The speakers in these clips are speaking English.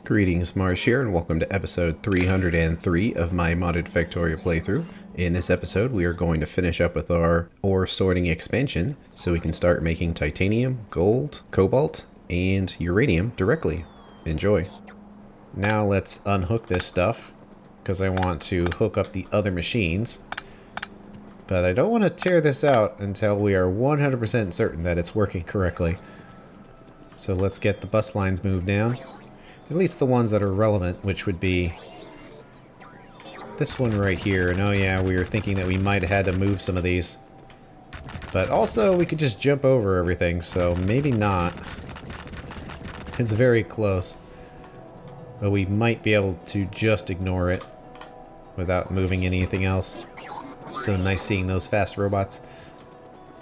Greetings, Marsh here, and welcome to episode 303 of my modded Factorio playthrough. In this episode, we are going to finish up with our ore sorting expansion so we can start making titanium, gold, cobalt, and uranium directly. Enjoy. Now let's unhook this stuff, because I want to hook up the other machines. But I don't want to tear this out until we are 100% certain that it's working correctly. So let's get the bus lines moved down. At least the ones that are relevant, which would be this one right here. And oh yeah, we were thinking that we might have had to move some of these. But also, we could just jump over everything, so maybe not. It's very close. But we might be able to just ignore it without moving anything else. It's so nice seeing those fast robots.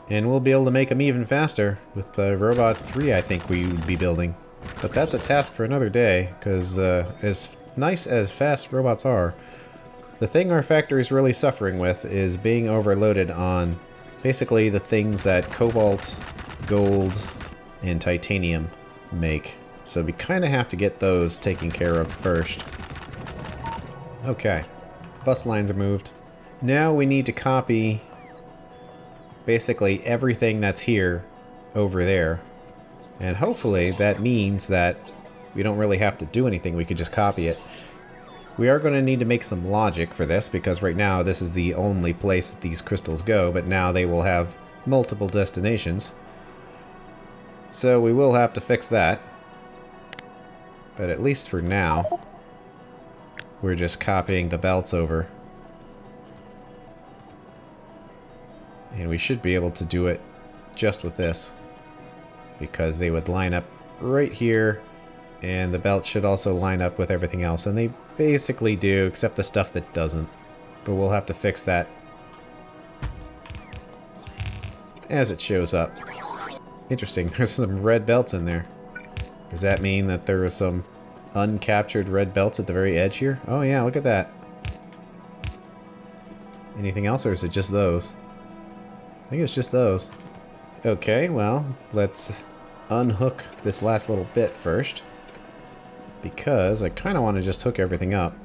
And we'll be able to make them even faster with the Robot 3 I think we would be building. But that's a task for another day, because as nice as fast robots are, the thing our factory is really suffering with is being overloaded on basically the things that cobalt, gold, and titanium make. So we kind of have to get those taken care of first. Okay, bus lines are moved. Now we need to copy basically everything that's here over there. And hopefully that means that we don't really have to do anything, we could just copy it. We are going to need to make some logic for this, because right now this is the only place that these crystals go, but now they will have multiple destinations. So we will have to fix that. But at least for now, we're just copying the belts over. And we should be able to do it just with this, because they would line up right here, and the belt should also line up with everything else, and they basically do, except the stuff that doesn't. But we'll have to fix that as it shows up. Interesting, there's some red belts in there. Does that mean that there are some uncaptured red belts at the very edge here? Oh yeah, look at that. Anything else, or is it just those? I think it's just those. Okay, well, let's unhook this last little bit first, because I kind of want to just hook everything up.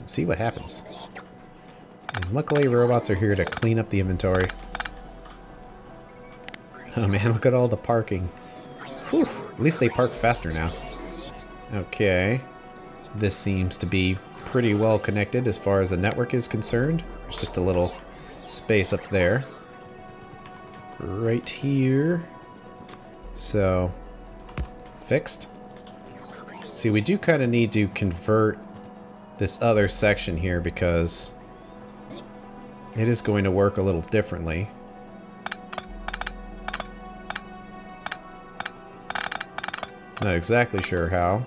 Let's see what happens. And luckily, robots are here to clean up the inventory. Oh man, look at all the parking. Whew, at least they park faster now. Okay, this seems to be pretty well connected as far as the network is concerned. There's just a little space up there. Right here. So, fixed. See, we do kind of need to convert this other section here, because it is going to work a little differently. Not exactly sure how,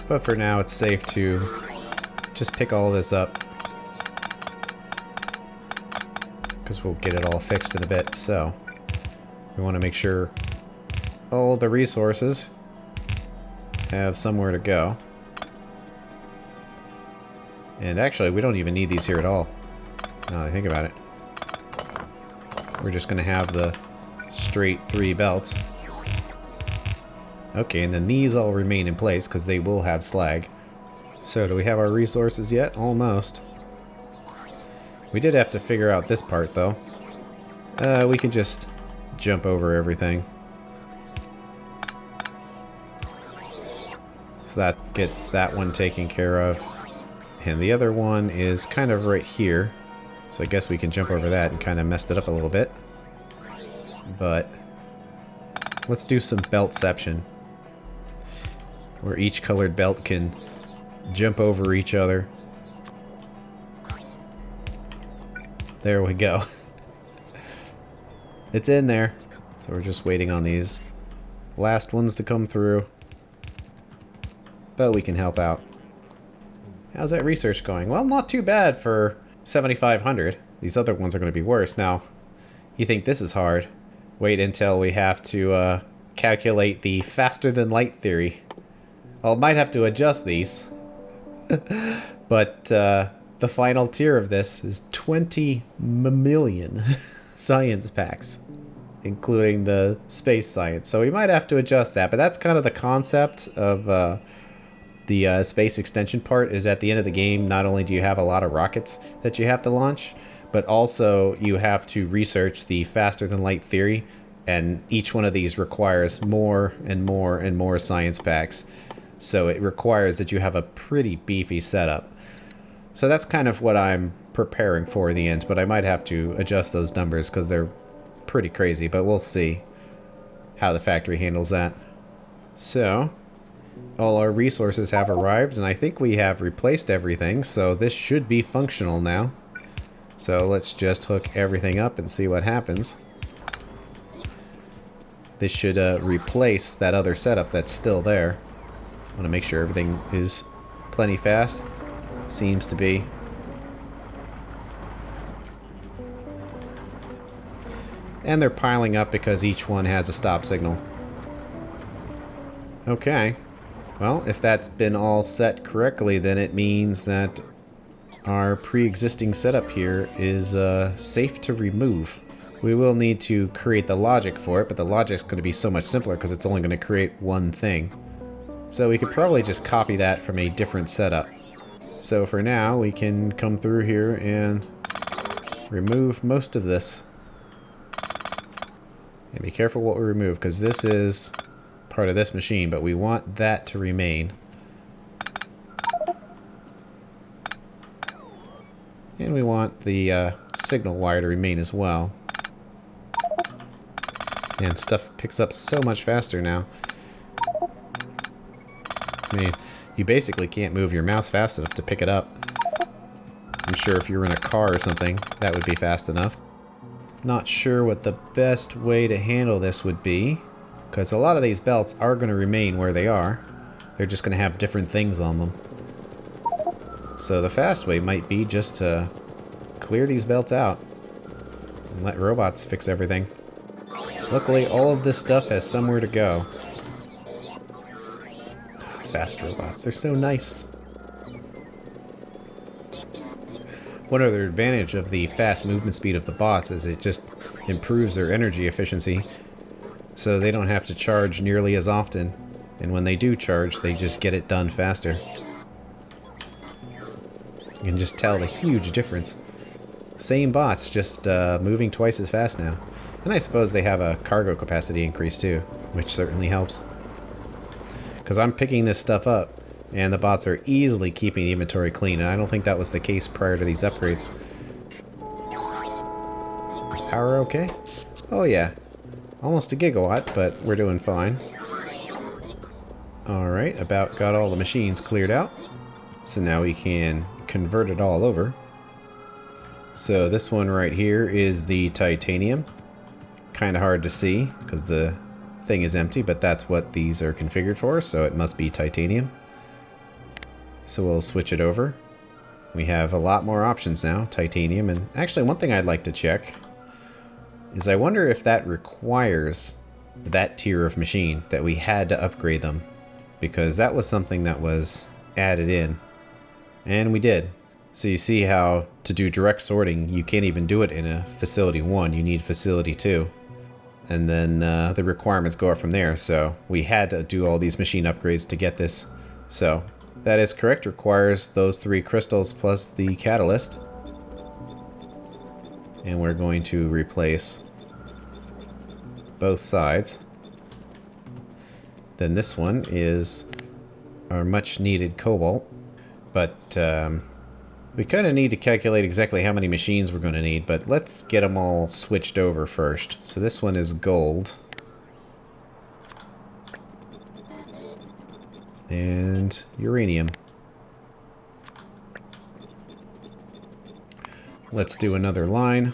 but for now it's safe to just pick all this up, because we'll get it all fixed in a bit. So we want to make sure all the resources have somewhere to go. And actually, we don't even need these here at all, now that I think about it. We're just going to have the straight 3 belts. Okay, and then these all remain in place because they will have slag. So do we have our resources yet? Almost. We did have to figure out this part though. We can just jump over everything. So that gets that one taken care of. And the other one is kind of right here. So I guess we can jump over that and kind of messed it up a little bit. But let's do some beltception, where each colored belt can jump over each other. There we go. It's in there. So we're just waiting on these last ones to come through. But we can help out. How's that research going? Well, not too bad for 7,500. These other ones are going to be worse. Now, you think this is hard? Wait until we have to calculate the faster than light theory. I might have to adjust these. But the final tier of this is 20 million science packs. including the space science. So we might have to adjust that, but that's kind of the concept of the space extension part. Is at the end of the game, not only do you have a lot of rockets that you have to launch, but also you have to research the faster than light theory, and each one of these requires more and more and more science packs. So it requires that you have a pretty beefy setup. So that's kind of what I'm preparing for in the end, but I might have to adjust those numbers because they're pretty crazy, but we'll see how the factory handles that. So all our resources have arrived, and I think we have replaced everything, so this should be functional now. So let's just hook everything up and see what happens. This should replace that other setup that's still there. I want to make sure everything is plenty fast. Seems to be. And they're piling up because each one has a stop signal. Okay. Well, if that's been all set correctly, then it means that our pre-existing setup here is safe to remove. We will need to create the logic for it, but the logic's going to be so much simpler because it's only going to create one thing. So we could probably just copy that from a different setup. So for now, we can come through here and remove most of this. And be careful what we remove, because this is part of this machine, but we want that to remain. And we want the signal wire to remain as well. And stuff picks up so much faster now. I mean, you basically can't move your mouse fast enough to pick it up. I'm sure if you were in a car or something, that would be fast enough. Not sure what the best way to handle this would be, because a lot of these belts are going to remain where they are. They're just going to have different things on them. So the fast way might be just to clear these belts out and let robots fix everything. Luckily, all of this stuff has somewhere to go. Fast robots, they're so nice. One other advantage of the fast movement speed of the bots is it just improves their energy efficiency, so they don't have to charge nearly as often, and when they do charge, they just get it done faster. You can just tell the huge difference. Same bots, just moving twice as fast now. And I suppose they have a cargo capacity increase too, which certainly helps. Because I'm picking this stuff up, and the bots are easily keeping the inventory clean, and I don't think that was the case prior to these upgrades. Is power okay? Oh yeah. Almost a gigawatt, but we're doing fine. Alright, about got all the machines cleared out. So now we can convert it all over. So this one right here is the titanium. Kind of hard to see because the thing is empty, but that's what these are configured for, so it must be titanium. So we'll switch it over. We have a lot more options now, titanium, and actually one thing I'd like to check is I wonder if that requires that tier of machine, that we had to upgrade them, because that was something that was added in, and we did. So you see how to do direct sorting, you can't even do it in a facility 1, you need facility 2. And then the requirements go up from there, so we had to do all these machine upgrades to get this. So that is correct, requires those 3 crystals plus the catalyst. And we're going to replace both sides. Then this one is our much needed cobalt, but we kind of need to calculate exactly how many machines we're going to need, but let's get them all switched over first. So this one is gold. And uranium. Let's do another line.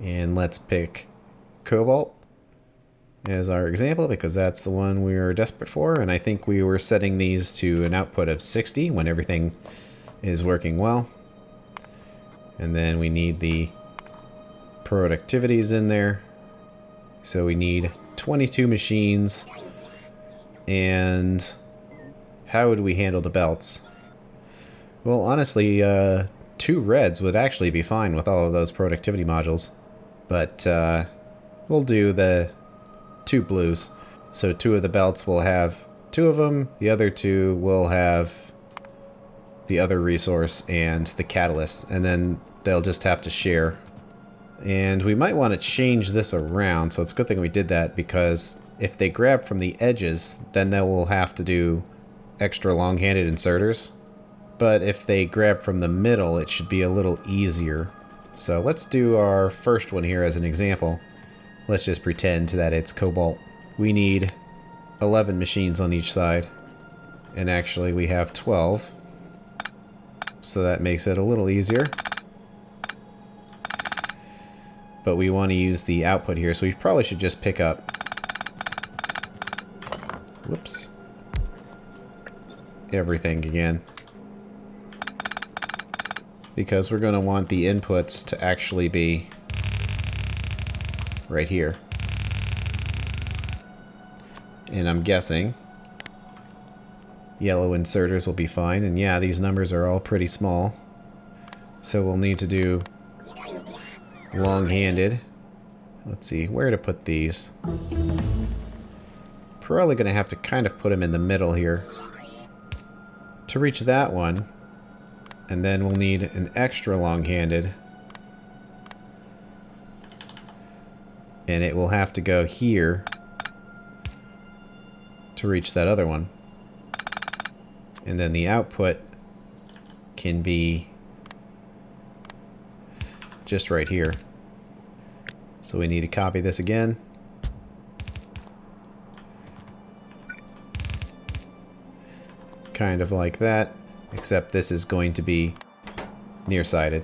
And let's pick cobalt as our example, because that's the one we are desperate for. And I think we were setting these to an output of 60 when everything is working well. And then we need the productivities in there. So we need 22 machines. And how would we handle the belts? Well, honestly, 2 reds would actually be fine with all of those productivity modules. But we'll do the 2 blues. So 2 of the belts will have 2 of them, the other 2 will have the other resource and the catalyst, and then they'll just have to share. And we might want to change this around, so it's a good thing we did that, because if they grab from the edges, then they will have to do extra long-handed inserters. But if they grab from the middle, it should be a little easier. So let's do our first one here as an example. Let's just pretend that it's Cobalt. We need 11 machines on each side. And actually we have 12. So that makes it a little easier. But we want to use the output here, so we probably should just pick up... Whoops. Everything again. Because we're going to want the inputs to actually be right here. And I'm guessing yellow inserters will be fine. And yeah, these numbers are all pretty small. So we'll need to do long-handed. Let's see, where to put these. Probably going to have to kind of put them in the middle here to reach that one. And then we'll need an extra long-handed. And it will have to go here to reach that other one. And then the output can be just right here. So we need to copy this again. Kind of like that, except this is going to be nearsighted.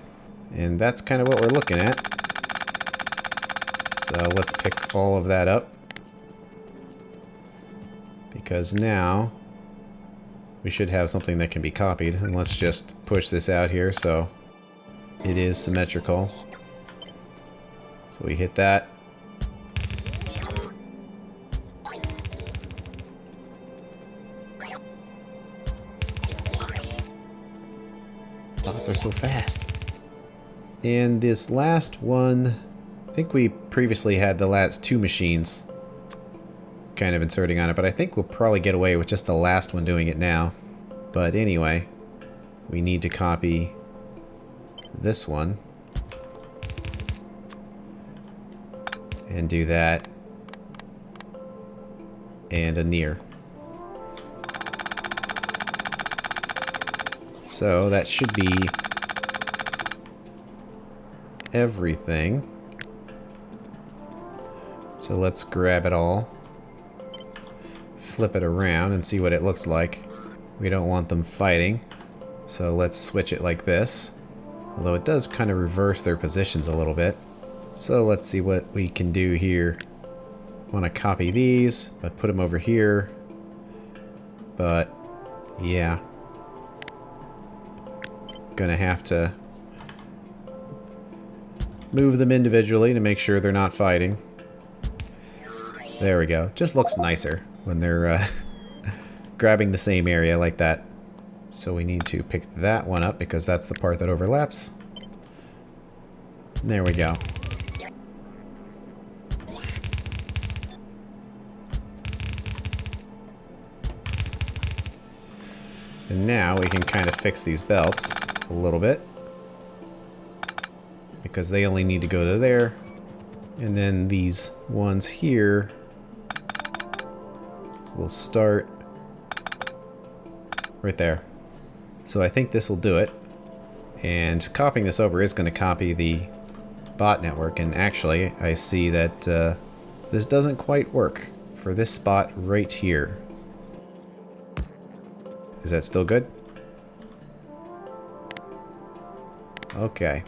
And that's kind of what we're looking at. So let's pick all of that up. Because now we should have something that can be copied. And let's just push this out here so it is symmetrical. So we hit that. Bots are so fast. And this last one, I think we previously had the last 2 machines kind of inserting on it, but I think we'll probably get away with just the last one doing it now. But anyway, we need to copy this one and do that and a near. So that should be everything. So let's grab it all, flip it around and see what it looks like. We don't want them fighting, so let's switch it like this. Although it does kind of reverse their positions a little bit. So let's see what we can do here. Want to copy these, but put them over here. But yeah, gonna have to move them individually to make sure they're not fighting. There we go. Just looks nicer when they're grabbing the same area like that. So we need to pick that one up because that's the part that overlaps. There we go. And now we can kind of fix these belts a little bit, because they only need to go to there. And then these ones here will start right there. So I think this will do it. And copying this over is going to copy the bot network. And actually, I see that this doesn't quite work for this spot right here. Is that still good? Okay.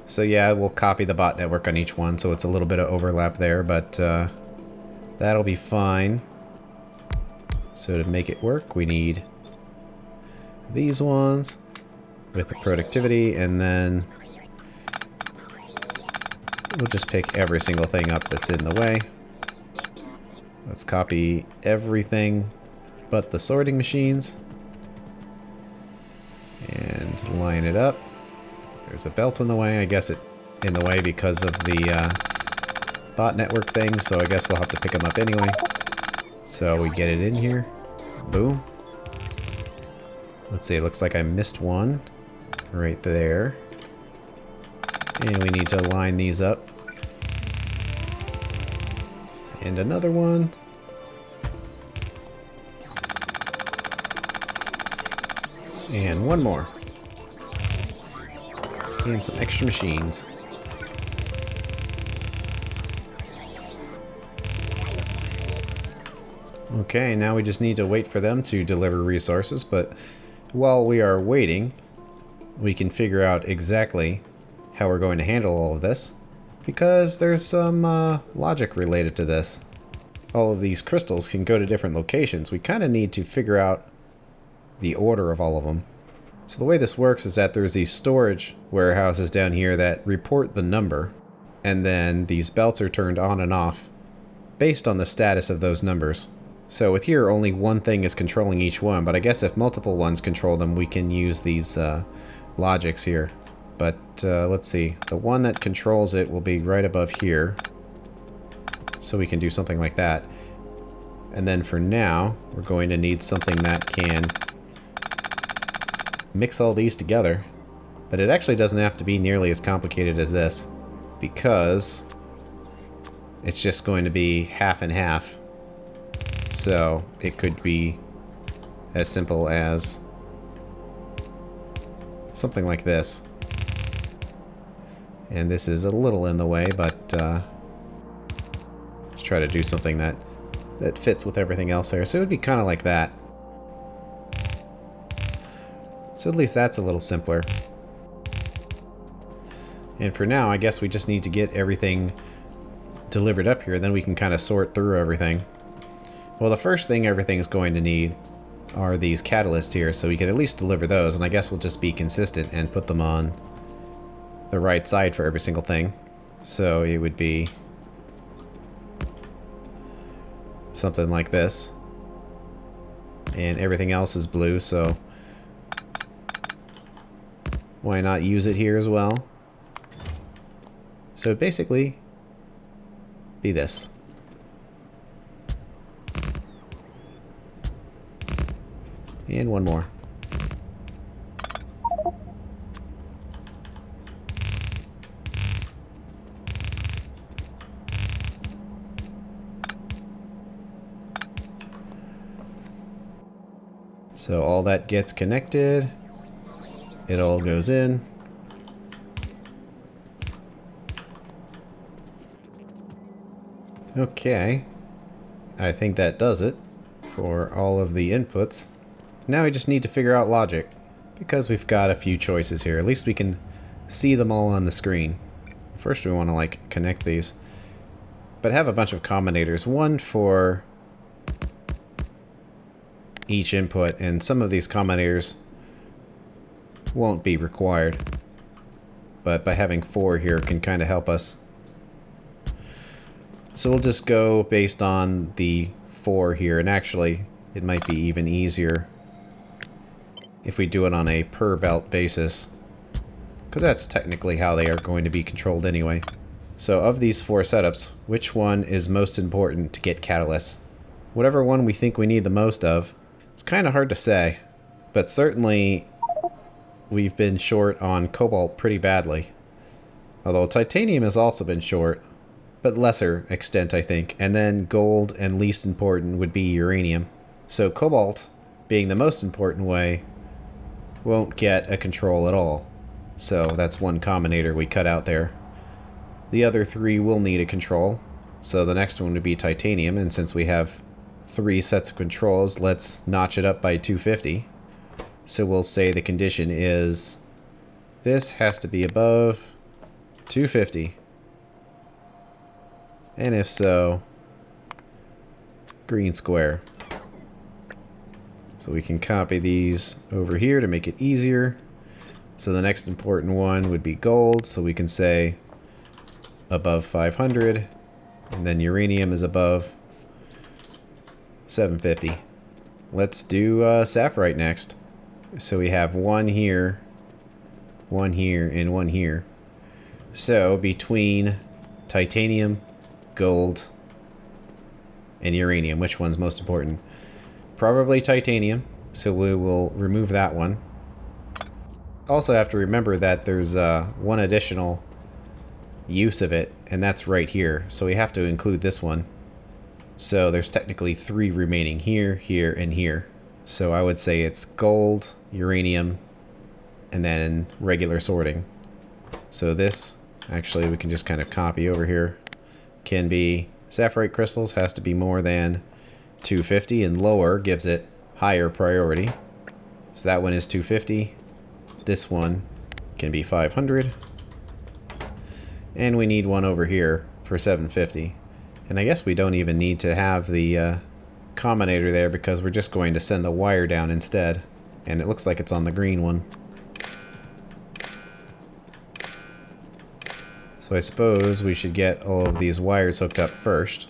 So yeah, we'll copy the bot network on each one, so it's a little bit of overlap there, but that'll be fine. So to make it work, we need these ones with the productivity, and then we'll just pick every single thing up that's in the way. Let's copy everything but the sorting machines and line it up. There's a belt in the way. I guess it in the way because of the thought network things, so I guess we'll have to pick them up anyway. So we get it in here. Boom. Let's see, it looks like I missed one right there. And we need to line these up. And another one. And one more. And some extra machines. Okay, now we just need to wait for them to deliver resources, but while we are waiting, we can figure out exactly how we're going to handle all of this, because there's some logic related to this. All of these crystals can go to different locations. We kind of need to figure out the order of all of them. So the way this works is that there's these storage warehouses down here that report the number, and then these belts are turned on and off based on the status of those numbers. So with here, only one thing is controlling each one, but I guess if multiple ones control them, we can use these logics here. But let's see, the one that controls it will be right above here. So we can do something like that. And then for now, we're going to need something that can mix all these together. But it actually doesn't have to be nearly as complicated as this, because it's just going to be half and half. So it could be as simple as something like this. And this is a little in the way, but let's try to do something that fits with everything else there. So it would be kind of like that. So at least that's a little simpler. And for now, I guess we just need to get everything delivered up here, then we can kind of sort through everything. Well, the first thing everything's going to need are these catalysts here, so we can at least deliver those, and I guess we'll just be consistent and put them on the right side for every single thing. So it would be something like this. And everything else is blue, so why not use it here as well? So basically, be this. And one more. So all that gets connected. It all goes in. Okay. I think that does it for all of the inputs. Now we just need to figure out logic, because we've got a few choices here. At least we can see them all on the screen. First we want to like connect these, but have a bunch of combinators, one for each input, and some of these combinators won't be required, but by having 4 here can kind of help us. So we'll just go based on the 4 here, and actually it might be even easier if we do it on a per belt basis, because that's technically how they are going to be controlled anyway. So of these 4 setups, which one is most important to get catalysts? Whatever one we think we need the most of. It's kind of hard to say, but certainly we've been short on cobalt pretty badly. Although titanium has also been short, but lesser extent I think. And then gold, and least important would be uranium. So cobalt, being the most important way, won't get a control at all. So that's one combinator we cut out there. The other 3 will need a control. So the next one would be titanium, and since we have 3 sets of controls, let's notch it up by 250. So we'll say the condition is this has to be above 250. And if so, green square. So we can copy these over here to make it easier. So the next important one would be gold, so we can say above 500, and then uranium is above 750. Let's do sapphirite next. So we have 1 here, 1 here, and 1 here. So between titanium, gold, and uranium. Which one's most important? Probably titanium, so we will remove that one. Also have to remember that there's one additional use of it, and that's right here, so we have to include this one. So there's technically 3 remaining here, here, and here. So I would say it's gold, uranium, and then regular sorting. So this, actually we can just kind of copy over here, can be sapphire crystals, has to be more than 250, and lower gives it higher priority. So that one is 250. This one can be 500. And we need one over here for 750. And I guess we don't even need to have the combinator there because we're just going to send the wire down instead. And it looks like it's on the green one. So I suppose we should get all of these wires hooked up first.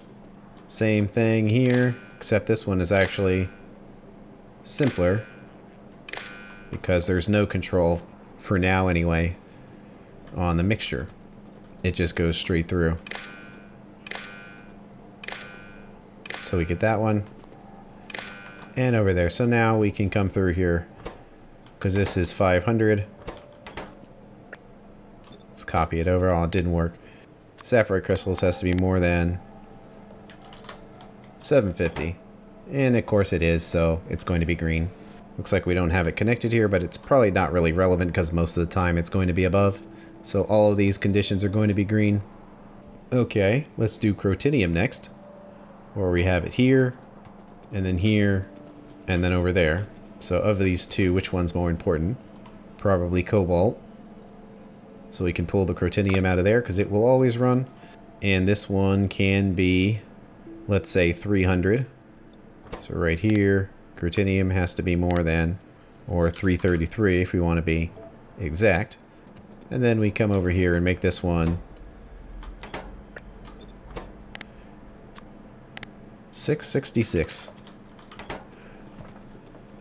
Same thing here, except this one is actually simpler because there's no control, for now anyway, on the mixture. It just goes straight through. So we get that one and over there. So now we can come through here because this is 500. Let's copy it over. Oh, it didn't work. Sapphire crystals has to be more than 750. And of course it is, so it's going to be green. Looks like we don't have it connected here, but it's probably not really relevant because most of the time it's going to be above. So all of these conditions are going to be green. Okay, let's do crotinium next. Where we have it here, and then over there. So of these two, which one's more important? Probably cobalt. So we can pull the crotinium out of there because it will always run. And this one can be, let's say 300. So right here, crotinium has to be more than, or 333 if we want to be exact. And then we come over here and make this one 666.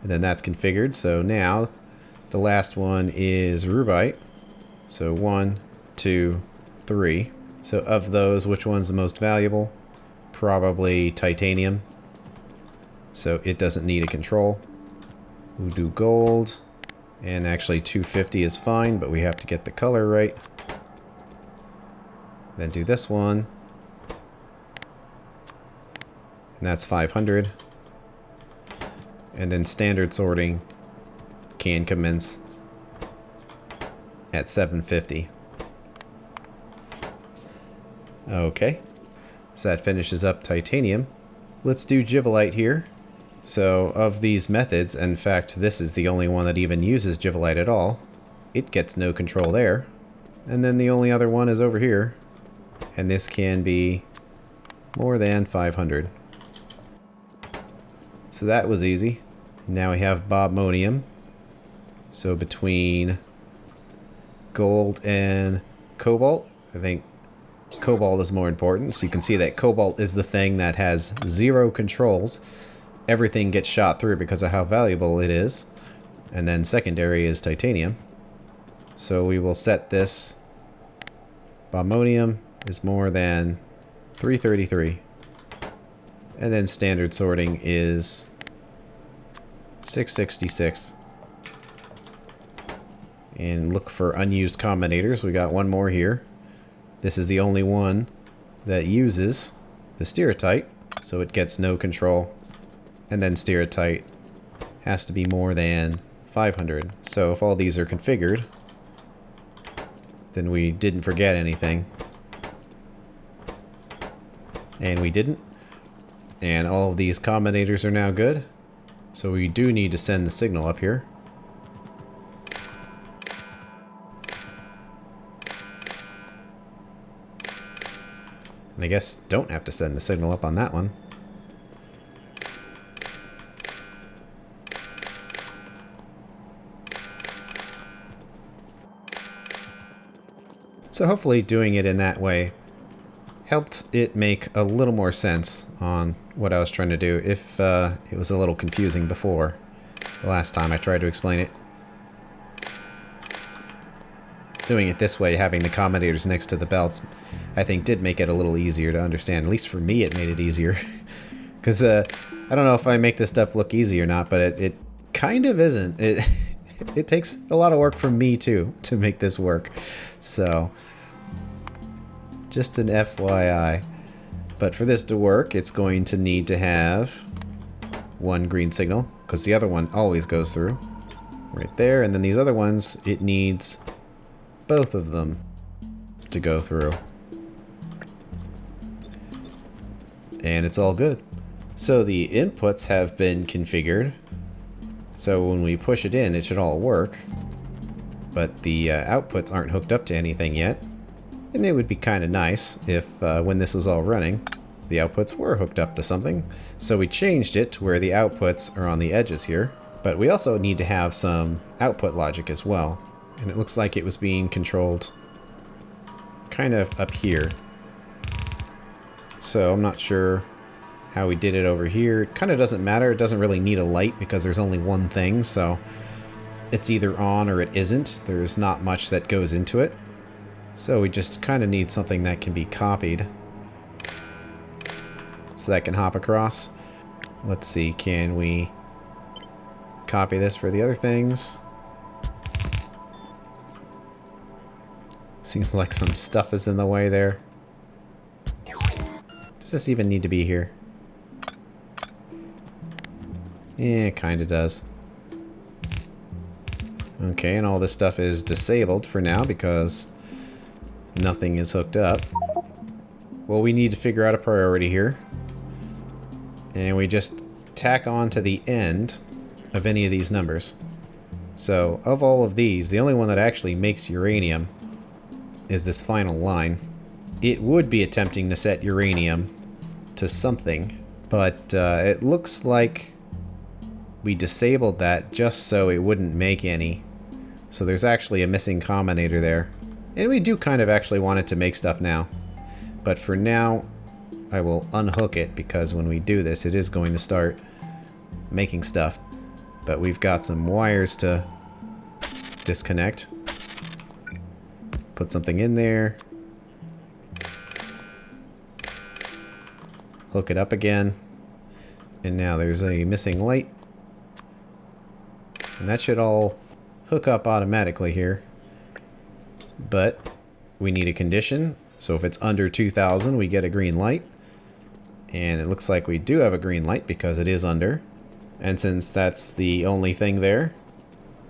And then that's configured. So now the last one is rubite. So 1, 2, 3. So of those, which one's the most valuable? Probably titanium. So it doesn't need a control. We'll do gold. And actually 250 is fine, but we have to get the color right. Then do this one. And that's 500. And then standard sorting can commence at 750. Okay, so that finishes up titanium. Let's do Givelite here. So of these methods, in fact this is the only one that even uses Givelite at all. It gets no control there. And then the only other one is over here. And this can be more than 500. So that was easy. Now we have bobmonium. So between gold and cobalt, I think cobalt is more important. So you can see that cobalt is the thing that has 0 controls. Everything gets shot through because of how valuable it is. And then secondary is titanium. So we will set this. Bobmonium is more than 333. And then standard sorting is 666. And look for unused combinators. We got one more here. This is the only one that uses the stereotype, so it gets no control. And then stereotype has to be more than 500. So if all these are configured, then we didn't forget anything. And we didn't. And all of these combinators are now good. So we do need to send the signal up here. And I guess don't have to send the signal up on that one. So hopefully doing it in that way helped it make a little more sense on what I was trying to do, if it was a little confusing before the last time I tried to explain it. Doing it this way, having the combinators next to the belts, I think did make it a little easier to understand. At least for me, it made it easier. Because I don't know if I make this stuff look easy or not, but it kind of isn't. It takes a lot of work from me, too, to make this work. So, just an FYI. But for this to work, it's going to need to have one green signal, because the other one always goes through. Right there, and then these other ones, it needs both of them to go through. And it's all good. So the inputs have been configured. So when we push it in, it should all work. But the outputs aren't hooked up to anything yet. And it would be kind of nice if when this was all running, the outputs were hooked up to something. So we changed it to where the outputs are on the edges here. But we also need to have some output logic as well. And it looks like it was being controlled kind of up here. So I'm not sure how we did it over here. It kind of doesn't matter. It doesn't really need a light because there's only one thing. So it's either on or it isn't. There's not much that goes into it. So we just kind of need something that can be copied. So that can hop across. Let's see, can we copy this for the other things? Seems like some stuff is in the way there. Does this even need to be here? Yeah, it kind of does. Okay, and all this stuff is disabled for now because nothing is hooked up. Well, we need to figure out a priority here. And we just tack on to the end of any of these numbers. So, of all of these, the only one that actually makes uranium is this final line. It would be attempting to set uranium to something, but it looks like we disabled that just so it wouldn't make any. So there's actually a missing combinator there. And we do kind of actually want it to make stuff now. But for now, I will unhook it because when we do this, it is going to start making stuff. But we've got some wires to disconnect. Put something in there. Hook it up again. And now there's a missing light. And that should all hook up automatically here. But we need a condition. So if it's under 2000, we get a green light. And it looks like we do have a green light because it is under. And since that's the only thing there,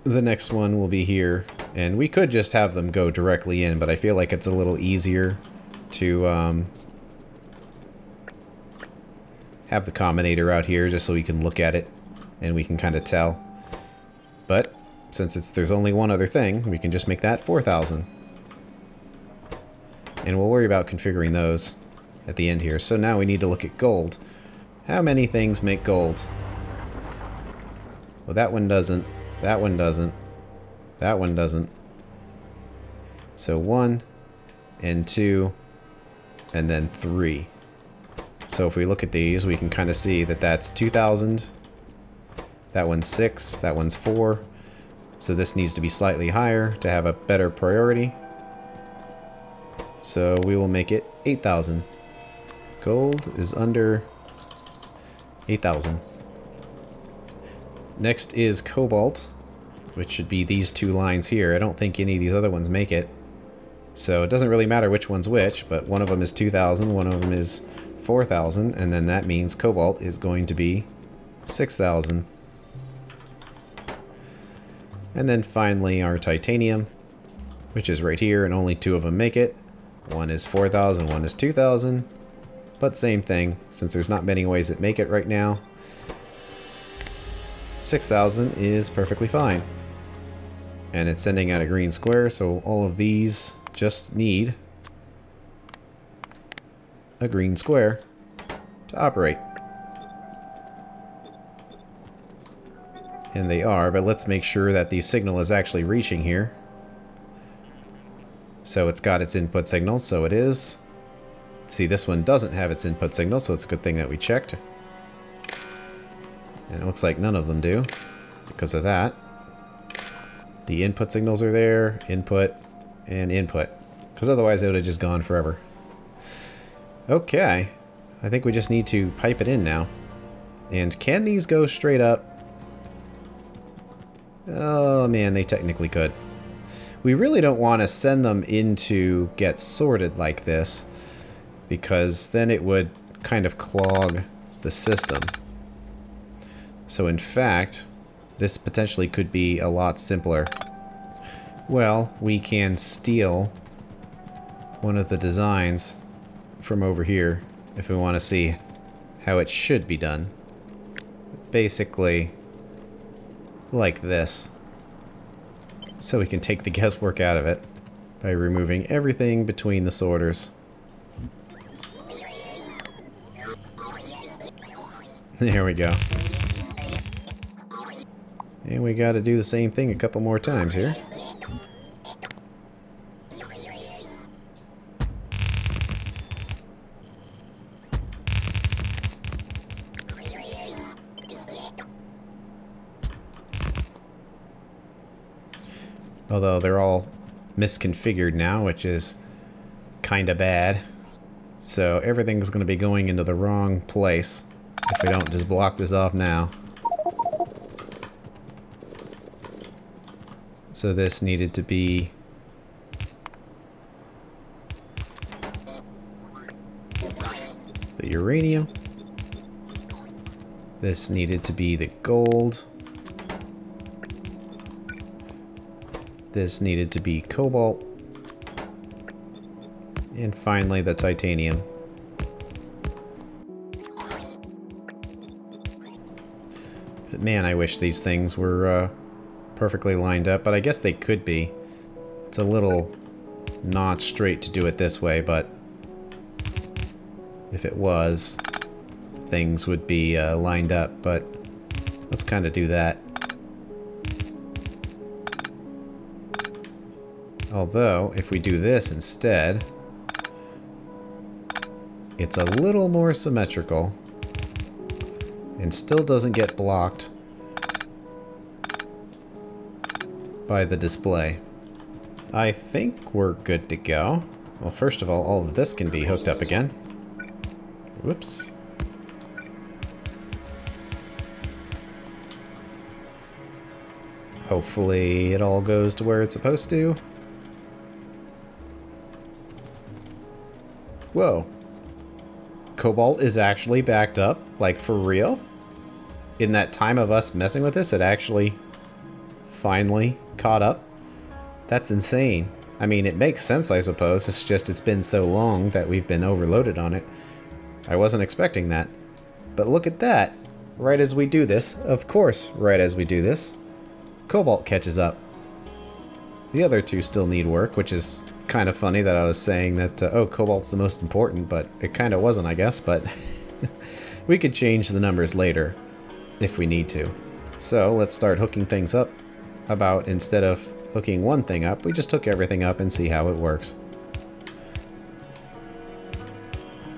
the next one will be here. And we could just have them go directly in, but I feel like it's a little easier to have the combinator out here just so we can look at it and we can kind of tell. But since there's only one other thing, we can just make that 4000. And we'll worry about configuring those at the end here. So now we need to look at gold. How many things make gold? Well, that one doesn't. That one doesn't. That one doesn't. So 1 and 2 and then 3. So if we look at these, we can kind of see that that's 2000. That one's 6. That one's 4. So this needs to be slightly higher to have a better priority. So we will make it 8000. Gold is under 8000. Next is cobalt, which should be these two lines here. I don't think any of these other ones make it. So it doesn't really matter which one's which, but one of them is 2000, one of them is 4000, and then that means cobalt is going to be 6000. And then finally our titanium, which is right here, and only two of them make it. One is 4000, one is 2000. But same thing, since there's not many ways that make it right now. 6000 is perfectly fine. And it's sending out a green square, so all of these just need a green square to operate. And they are, but let's make sure that the signal is actually reaching here. So it's got its input signal, so it is. See, this one doesn't have its input signal, so it's a good thing that we checked. And it looks like none of them do because of that. The input signals are there, input, and input. Because otherwise it would have just gone forever. Okay. I think we just need to pipe it in now. And can these go straight up? Oh man, they technically could. We really don't want to send them in to get sorted like this, because then it would kind of clog the system. So in fact, this potentially could be a lot simpler. Well, we can steal one of the designs from over here if we want to see how it should be done. Basically, like this. So we can take the guesswork out of it by removing everything between the sorters. There we go. And we gotta do the same thing a couple more times here. Although they're all misconfigured now, which is kinda bad. So everything's gonna be going into the wrong place if we don't just block this off now. So this needed to be the uranium. This needed to be the gold. This needed to be cobalt. And finally the titanium. But man, I wish these things were perfectly lined up, but I guess they could be. It's a little not straight to do it this way, but if it was, things would be lined up, but let's kind of do that. Although, if we do this instead, it's a little more symmetrical and still doesn't get blocked by the display. I think we're good to go. Well, first of all of this can be hooked up again. Whoops. Hopefully it all goes to where it's supposed to. Whoa. Cobalt is actually backed up? Like, for real? In that time of us messing with this, it actually finally caught up? That's insane. I mean, it makes sense, I suppose. It's just it's been so long that we've been overloaded on it. I wasn't expecting that. But look at that. Right as we do this, of course, right as we do this, Cobalt catches up. The other two still need work, which is kind of funny that I was saying that, oh, Cobalt's the most important, but it kind of wasn't, I guess, but we could change the numbers later if we need to. So let's start hooking things up. How about instead of hooking one thing up, we just hook everything up and see how it works.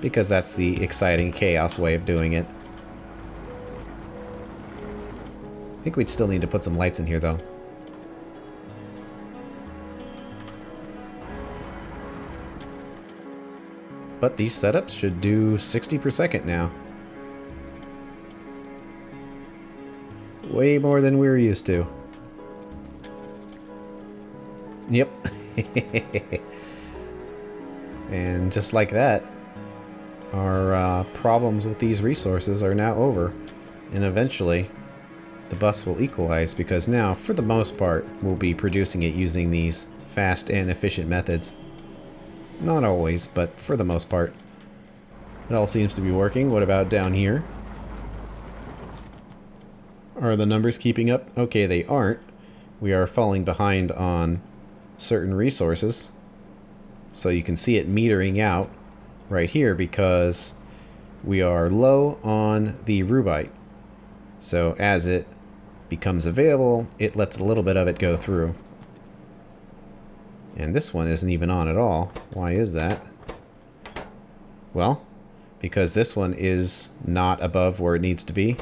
Because that's the exciting chaos way of doing it. I think we'd still need to put some lights in here, though. But these setups should do 60 per second now. Way more than we were used to. Yep. And just like that, our problems with these resources are now over. And eventually, the bus will equalize, because now, for the most part, we'll be producing it using these fast and efficient methods. Not always, but for the most part. It all seems to be working. What about down here? Are the numbers keeping up? Okay, they aren't. We are falling behind on certain resources. So you can see it metering out right here because we are low on the rubite. So as it becomes available, it lets a little bit of it go through. And this one isn't even on at all. Why is that? Well, because this one is not above where it needs to be,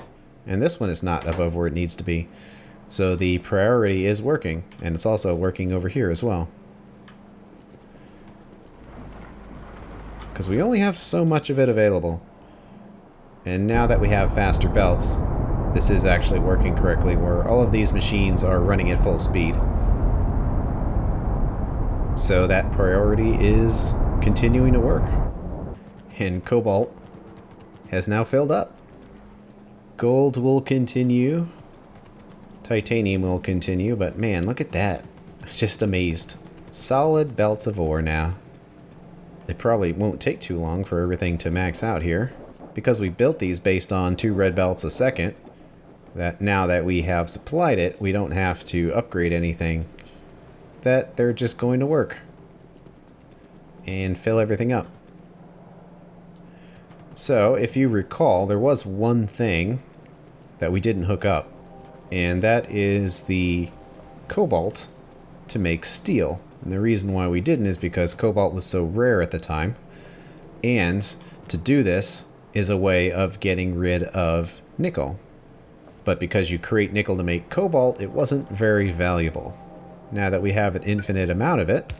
and this one is not above where it needs to be. So the priority is working, and it's also working over here as well. because we only have so much of it available. And now that we have faster belts, this is actually working correctly, where all of these machines are running at full speed. So that priority is continuing to work. And Cobalt has now filled up. Gold will continue. Titanium will continue, but man, look at that. I'm just amazed. Solid belts of ore now. It probably won't take too long for everything to max out here, because we built these based on 2 red belts a second. That now that we have supplied it, we don't have to upgrade anything. That they're just going to work and fill everything up. So, if you recall, there was one thing that we didn't hook up, and that is the cobalt to make steel. And the reason why we didn't is because cobalt was so rare at the time, and to do this is a way of getting rid of nickel. But because you create nickel to make cobalt, it wasn't very valuable. Now that we have an infinite amount of it,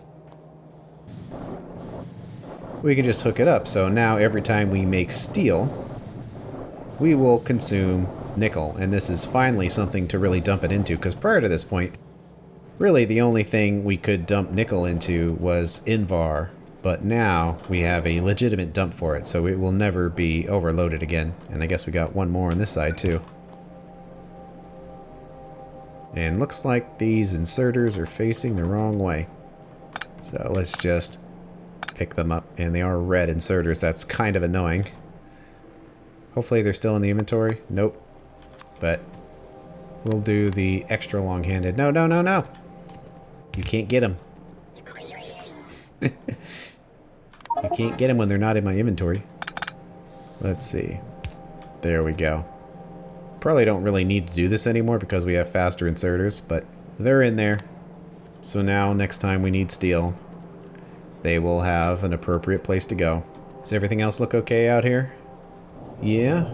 we can just hook it up. So now every time we make steel, we will consume nickel. And this is finally something to really dump it into, because prior to this point, really the only thing we could dump nickel into was Invar. But now we have a legitimate dump for it, so it will never be overloaded again. And I guess we got one more on this side too. And looks like these inserters are facing the wrong way. So let's just pick them up. And they are red inserters. That's kind of annoying. Hopefully they're still in the inventory. Nope. But we'll do the extra long-handed. No, no, no, no. You can't get them. You can't get them when they're not in my inventory. Let's see. There we go. Probably don't really need to do this anymore because we have faster inserters, but they're in there. So now, next time we need steel, they will have an appropriate place to go. Does everything else look okay out here? Yeah.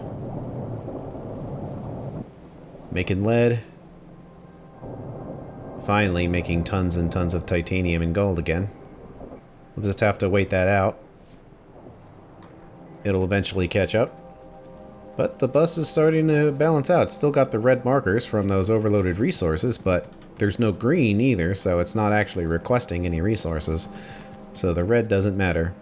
Making lead. Finally making tons and tons of titanium and gold again. We'll just have to wait that out. It'll eventually catch up. But the bus is starting to balance out. It's still got the red markers from those overloaded resources, but there's no green either, so it's not actually requesting any resources. So the red doesn't matter.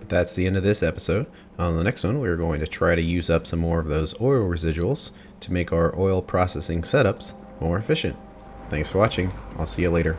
But that's the end of this episode. On the next one, we're going to try to use up some more of those oil residuals to make our oil processing setups more efficient. Thanks for watching. I'll see you later.